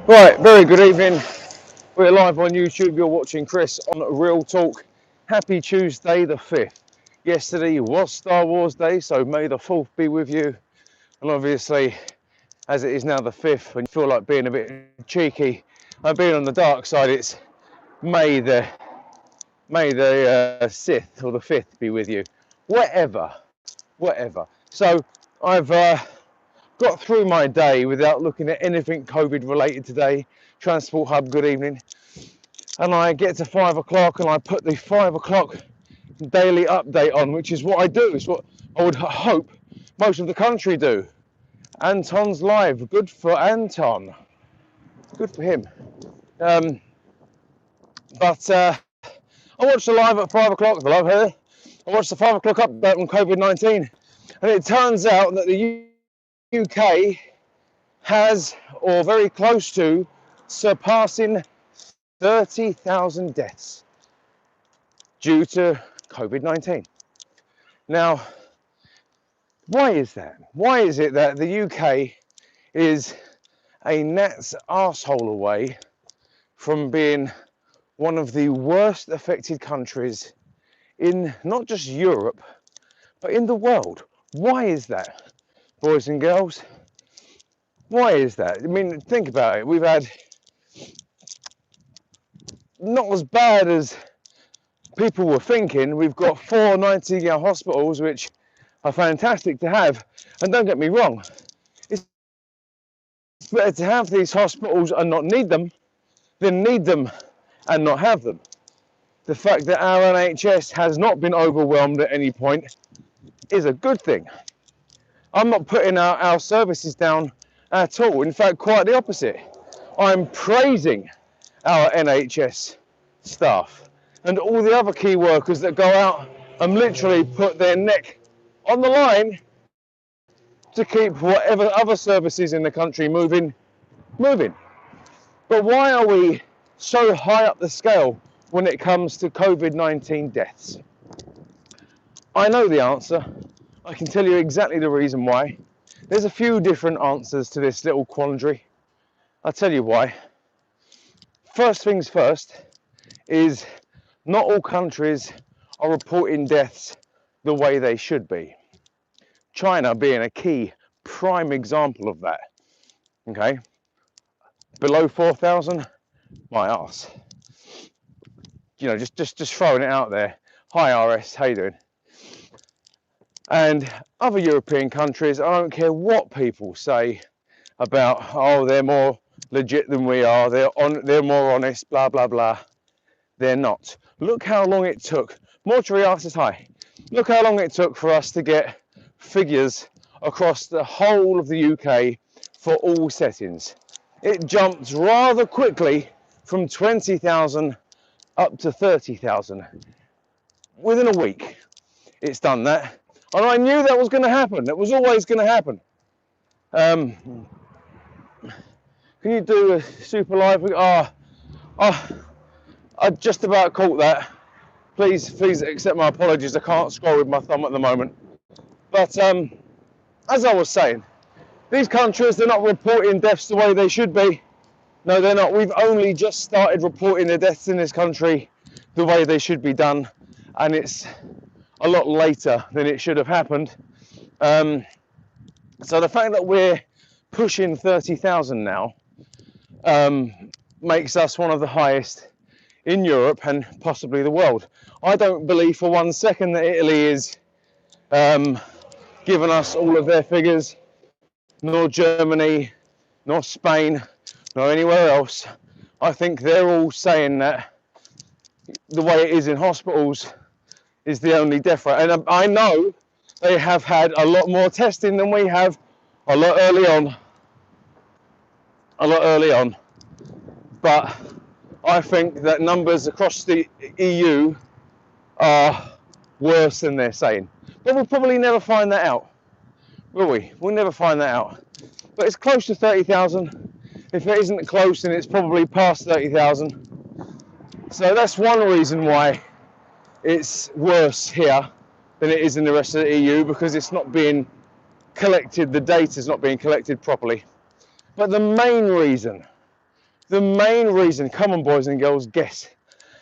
Right, very good evening. We're live on YouTube. You're watching Chris on Real Talk. Happy Tuesday the 5th. Yesterday was Star Wars Day, so may the 4th be with you. And obviously, as it is now the 5th, and you feel like being a bit cheeky and being on the dark side, it's May the 6th or the 5th be with you. Whatever. So I've got through my day without looking at anything COVID related today. Transport Hub, good evening. And I get to 5 o'clock and I put the 5 o'clock daily update on, which is what I do. It's what I would hope most of the country do. Anton's live. Good for Anton. Good for him. But I watched the live at 5 o'clock. The live here. I watched the 5 o'clock update on COVID-19. And it turns out that the UK has, or very close to, surpassing 30,000 deaths due to COVID-19. Now, why is that? Why is it that the UK is a gnat's arsehole away from being one of the worst affected countries in not just Europe, but in the world? Why is that, boys and girls? Why is that? I mean, think about it. We've had not as bad as people were thinking. We've got 4 nightingale hospitals, which are fantastic to have. And don't get me wrong, it's better to have these hospitals and not need them than need them and not have them. The fact that our NHS has not been overwhelmed at any point is a good thing. I'm not putting our services down at all. In fact, quite the opposite. I'm praising our NHS staff and all the other key workers that go out and literally put their neck on the line to keep whatever other services in the country moving. But why are we so high up the scale when it comes to COVID-19 deaths? I know the answer. I can tell you exactly the reason why. There's a few different answers to this little quandary. I'll tell you why. First things first is not all countries are reporting deaths the way they should be. China being a key prime example of that. Okay, below 4,000, my arse. You know, just throwing it out there. Hi RS, how you doing? And other European countries, I don't care what people say about, oh, they're more legit than we are, they're more honest, blah blah blah. They're not. Look how long it took. Mortuary artist, hi. Look how long it took for us to get figures across the whole of the UK for all settings. It jumped rather quickly from 20,000 up to 30,000 within a week. It's done that, and I knew that was going to happen. It was always going to happen. Can you do a super live? I just about caught that. Please accept my apologies. I can't scroll with my thumb at the moment. But as I was saying, these countries, they're not reporting deaths the way they should be. No, they're not. We've only just started reporting the deaths in this country the way they should be done, and it's a lot later than it should have happened. So the fact that we're pushing 30,000 now makes us one of the highest in Europe and possibly the world. I don't believe for 1 second that Italy is giving us all of their figures, nor Germany, nor Spain, nor anywhere else. I think they're all saying that the way it is in hospitals is the only death rate. And I know they have had a lot more testing than we have a lot early on. But I think that numbers across the EU are worse than they're saying. But we'll probably never find that out, will we? We'll never find that out. But it's close to 30,000. If it isn't close, then it's probably past 30,000. So that's one reason why it's worse here than it is in the rest of the EU, because it's not being collected, the data is not being collected properly. But the main reason The main reason, come on boys and girls, guess.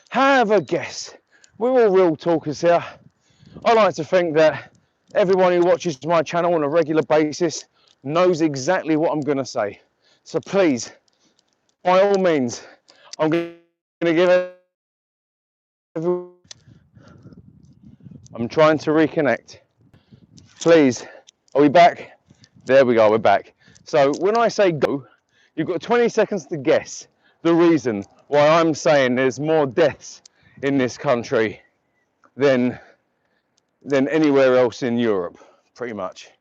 Have a guess. We're all real talkers here. I like to think that everyone who watches my channel on a regular basis knows exactly what I'm going to say. So please, by all means, I'm going to give it. I'm trying to reconnect. Please, are we back? There we go, we're back. So when I say go, you've got 20 seconds to guess the reason why I'm saying there's more deaths in this country than anywhere else in Europe, pretty much.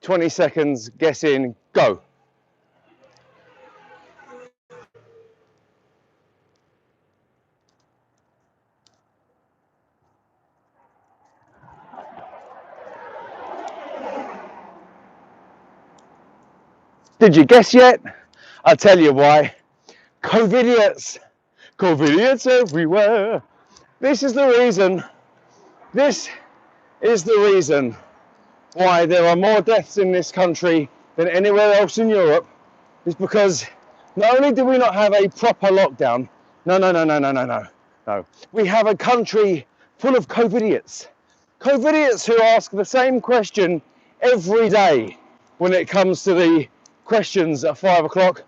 20 seconds, guess in, go. Did you guess yet? I'll tell you why. Covidiots. Covidiots everywhere. This is the reason. This is the reason why there are more deaths in this country than anywhere else in Europe. Is because not only do we not have a proper lockdown, no. We have a country full of Covidiots. Covidiots who ask the same question every day when it comes to the questions at 5 o'clock.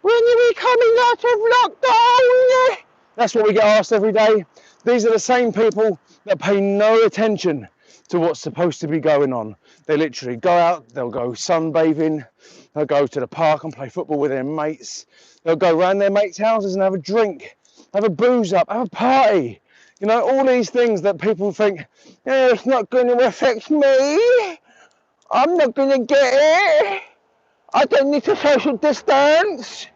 When are we coming out of lockdown? That's what we get asked every day. These are the same people that pay no attention to what's supposed to be going on. They literally go out, they'll go sunbathing, they'll go to the park and play football with their mates. They'll go around their mates' houses and have a drink, have a booze up, have a party. You know, all these things that people think, it's not going to affect me. I'm not going to get it. I don't need to social distance.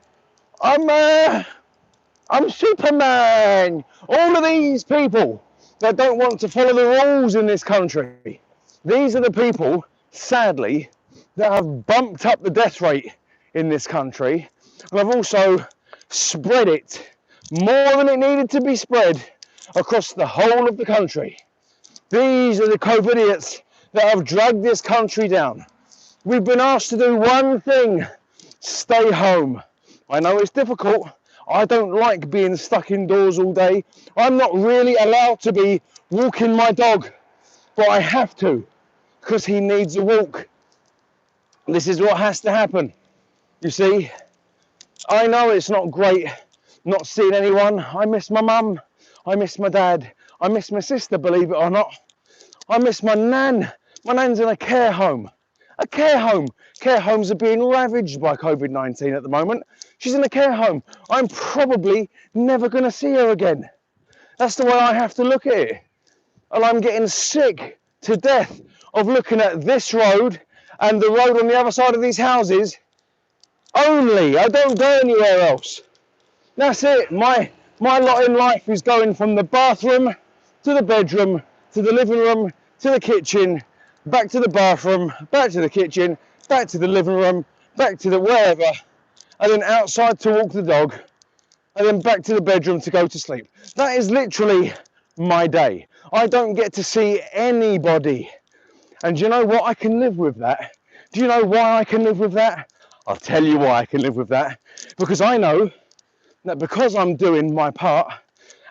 I'm Superman. All of these people that don't want to follow the rules in this country. These are the people, sadly, that have bumped up the death rate in this country and have also spread it more than it needed to be spread across the whole of the country. These are the Covidiots that have dragged this country down. We've been asked to do one thing, stay home. I know it's difficult. I don't like being stuck indoors all day. I'm not really allowed to be walking my dog, but I have to because he needs a walk. This is what has to happen. You see, I know it's not great not seeing anyone. I miss my mum. I miss my dad. I miss my sister, believe it or not. I miss my nan. My nan's in a care home. A care home. Care homes are being ravaged by COVID-19 at the moment. She's in a care home. I'm probably never going to see her again. That's the way I have to look at it. And I'm getting sick to death of looking at this road and the road on the other side of these houses only. I don't go anywhere else. That's it. My lot in life is going from the bathroom to the bedroom to the living room to the kitchen, back to the bathroom, back to the kitchen, back to the living room, back to the wherever, and then outside to walk the dog, and then back to the bedroom to go to sleep. That is literally my day. I don't get to see anybody. And do you know what? I can live with that. Do you know why I can live with that? I'll tell you why I can live with that. Because I know that because I'm doing my part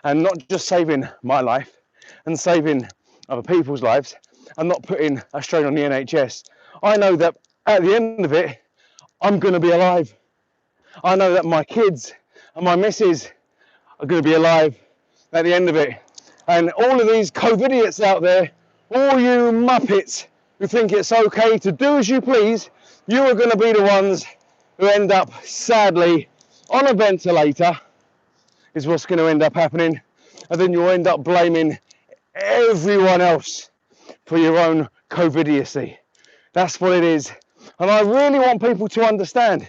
and not just saving my life and saving other people's lives and not putting a strain on the NHS, I know that at the end of it, I'm going to be alive. I know that my kids and my missus are going to be alive at the end of it. And all of these Covidiots out there, all you muppets who think it's okay to do as you please, you are going to be the ones who end up, sadly, on a ventilator, is what's going to end up happening. And then you'll end up blaming everyone else for your own Covidiocy. That's what it is. And I really want people to understand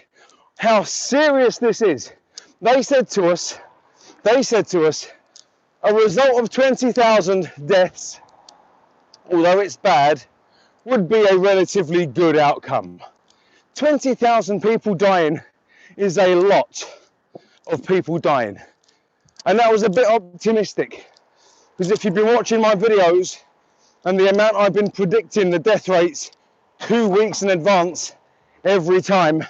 how serious this is. They said to us, a result of 20,000 deaths, although it's bad, would be a relatively good outcome. 20,000 people dying is a lot of people dying. And that was a bit optimistic, because if you've been watching my videos and the amount I've been predicting the death rates 2 weeks in advance every time,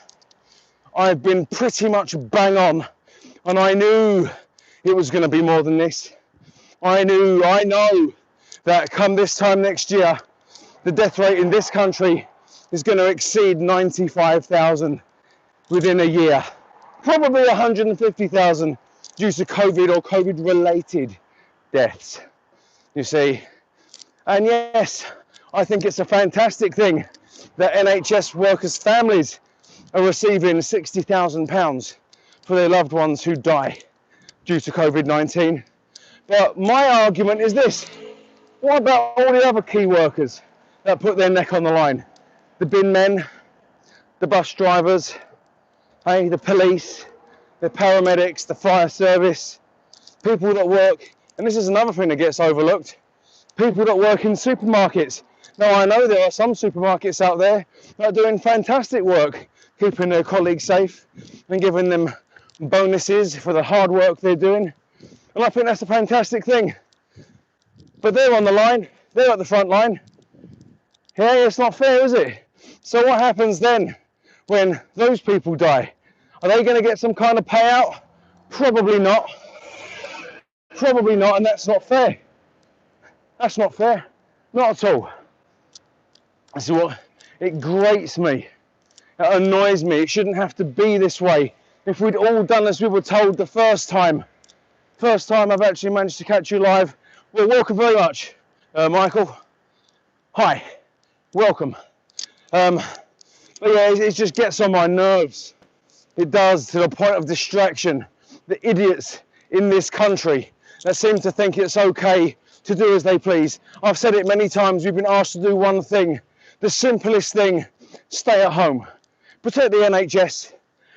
I've been pretty much bang on, and I knew it was going to be more than this. I know that come this time next year, the death rate in this country is going to exceed 95,000 within a year. Probably 150,000 due to COVID or COVID-related deaths, you see. And yes, I think it's a fantastic thing that NHS workers' families are receiving £60,000 for their loved ones who die due to COVID-19. But my argument is this: what about all the other key workers that put their neck on the line? The bin men, the bus drivers, the police, the paramedics, the fire service, people that work, and this is another thing that gets overlooked, people that work in supermarkets. Now, I know there are some supermarkets out there that are doing fantastic work, keeping their colleagues safe and giving them bonuses for the hard work they're doing. And I think that's a fantastic thing. But they're on the line, they're at the front line. Yeah, it's not fair, is it? So what happens then when those people die? Are they going to get some kind of payout? Probably not. Probably not, and that's not fair. That's not fair. Not at all. This is what, it grates me. It annoys me. It shouldn't have to be this way. If we'd all done as we were told the first time I've actually managed to catch you live. Well, welcome very much, Michael. Hi, welcome. But yeah, it just gets on my nerves. It does, to the point of distraction. The idiots in this country that seem to think it's okay to do as they please. I've said it many times, we've been asked to do one thing, the simplest thing: stay at home. Protect the NHS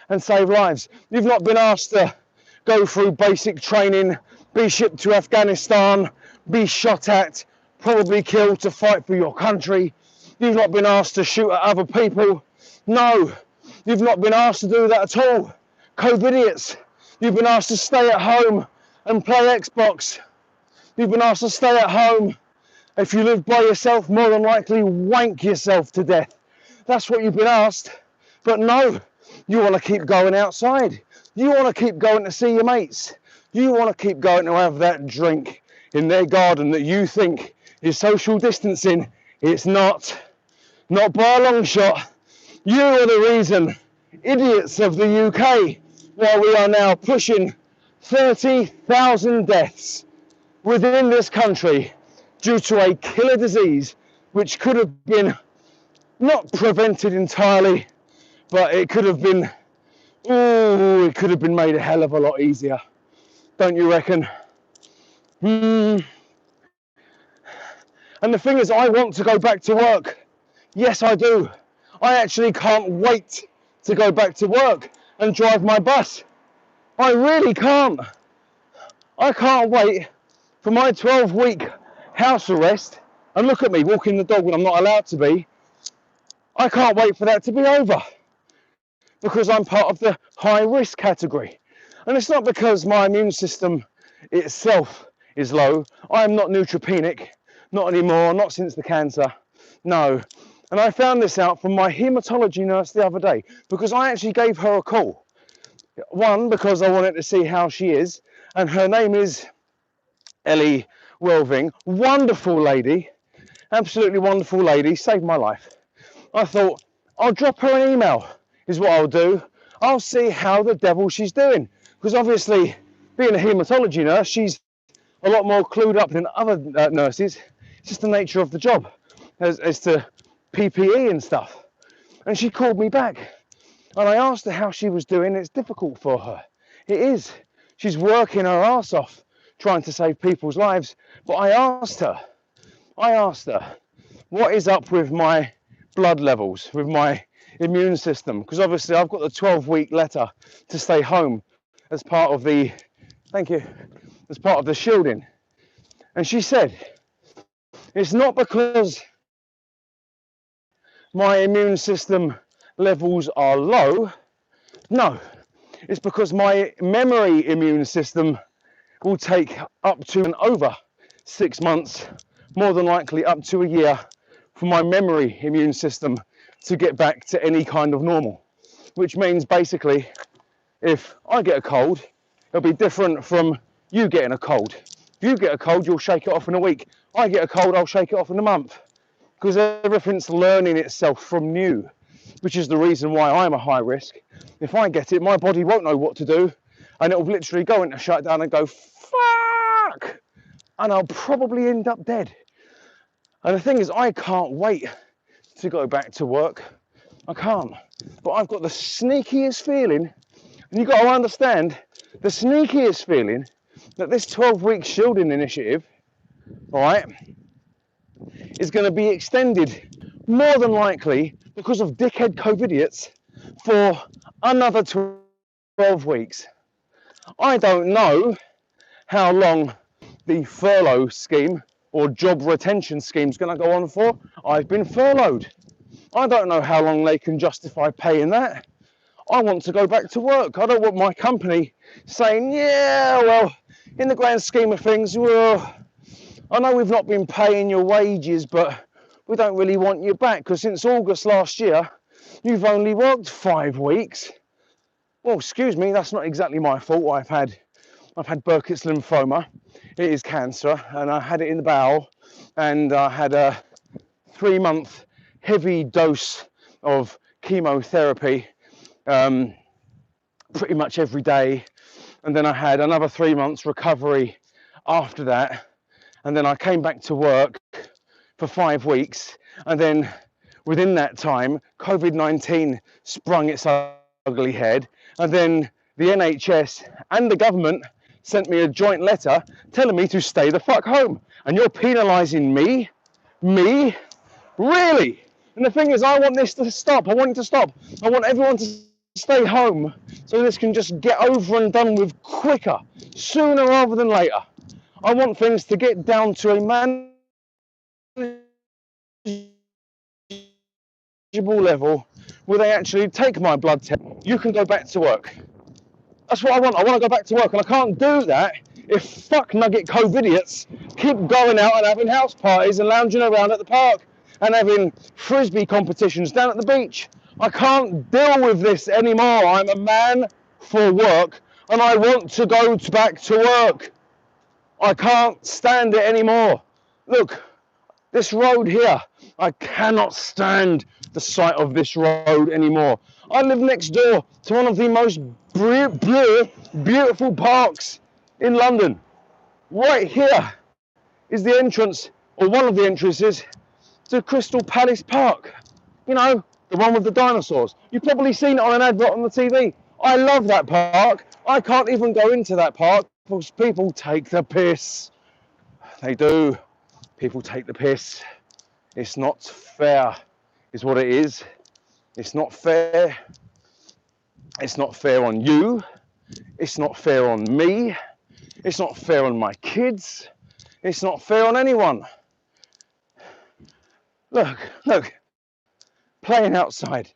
and save lives. You've not been asked to go through basic training, be shipped to Afghanistan, be shot at, probably killed to fight for your country. You've not been asked to shoot at other people. No, you've not been asked to do that at all. COVID-idiots. You've been asked to stay at home and play Xbox. You've been asked to stay at home. If you live by yourself, more than likely wank yourself to death. That's what you've been asked. But no, you want to keep going outside. You want to keep going to see your mates. You want to keep going to have that drink in their garden that you think is social distancing. It's not. Not by a long shot. You are the reason, idiots of the UK, why we are now pushing 30,000 deaths within this country due to a killer disease which could have been not prevented entirely, but it could have been, it could have been made a hell of a lot easier. Don't you reckon? And the thing is, I want to go back to work. Yes, I do. I actually can't wait to go back to work and drive my bus. I really can't. I can't wait for my 12-week house arrest, and look at me walking the dog when I'm not allowed to be. I can't wait for that to be over because I'm part of the high risk category. And it's not because my immune system itself is low. I am not neutropenic, not anymore, not since the cancer, no. And I found this out from my haematology nurse the other day because I actually gave her a call. One, because I wanted to see how she is, and her name is Ellie Welving. Wonderful lady, absolutely wonderful lady, saved my life. I thought, I'll drop her an email, is what I'll do. I'll see how the devil she's doing. Because obviously, being a haematology nurse, she's a lot more clued up than other nurses. It's just the nature of the job as to PPE and stuff. And she called me back. And I asked her how she was doing. It's difficult for her. It is. She's working her ass off trying to save people's lives. But I asked her, what is up with my blood levels, with my immune system? Because obviously I've got the 12-week letter to stay home as part of the, thank you, as part of the shielding. And she said, it's not because my immune system levels are low. No, it's because my memory immune system will take up to and over 6 months, more than likely up to a year, for my memory immune system to get back to any kind of normal. which means basically if I get a cold, it'll be different from you getting a cold. If you get a cold, you'll shake it off in a week. I get a cold, I'll shake it off in a month, because everything's learning itself from new, which is the reason why I'm a high risk. If I get it, my body won't know what to do, and it'll literally go into shutdown and go, fuck, and I'll probably end up dead. And the thing is, I can't wait to go back to work. I can't. But I've got the sneakiest feeling, and you've got to understand, the sneakiest feeling that this 12-week shielding initiative, all right, is going to be extended more than likely because of dickhead COVIDiots for another 12 weeks. I don't know how long the furlough scheme or job retention scheme is going to go on for. I've been furloughed. I don't know how long they can justify paying that. I want to go back to work. I don't want my company saying, yeah, well, in the grand scheme of things, well, I know we've not been paying your wages, but we don't really want you back because since August last year, you've only worked 5 weeks. Well, excuse me, that's not exactly my fault. I've had Burkitt's lymphoma. It is cancer, and I had it in the bowel, and I had a 3-month heavy dose of chemotherapy pretty much every day, and then I had another 3 months recovery after that, and then I came back to work for 5 weeks, and then within that time COVID-19 sprung its ugly head, and then the NHS and the government sent me a joint letter telling me to stay the fuck home, and you're penalising me, really? And the thing is, I want this to stop. I want it to stop. I want everyone to stay home so this can just get over and done with quicker, sooner rather than later. I want things to get down to a manageable level where they actually take my blood test. You can go back to work. That's what I want. I want to go back to work, and I can't do that if fuck nugget COVIDiots keep going out and having house parties and lounging around at the park and having frisbee competitions down at the beach. I can't deal with this anymore. I'm a man for work, and I want to go back to work. I can't stand it anymore. Look, this road here, I cannot stand the sight of this road anymore. I live next door to one of the most beautiful parks in London. Right here is the entrance, or one of the entrances, to Crystal Palace Park. You know, the one with the dinosaurs. You've probably seen it on an advert on the TV. I love that park. I can't even go into that park because people take the piss. They do. People take the piss. It's not fair, is what it is. It's not fair. It's not fair on you. It's not fair on me. It's not fair on my kids. It's not fair on anyone. Look, playing outside.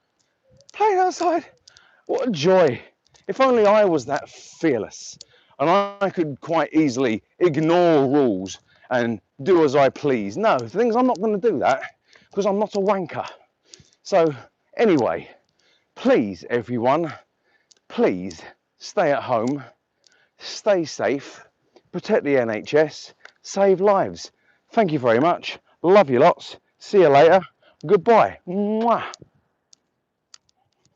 Playing outside. What a joy. If only I was that fearless and I could quite easily ignore rules and do as I please. No, the thing is, I'm not going to do that because I'm not a wanker. So anyway, please everyone, please stay at home, stay safe, protect the NHS, save lives. Thank you very much. Love you lots. See you later. Goodbye. Mwah.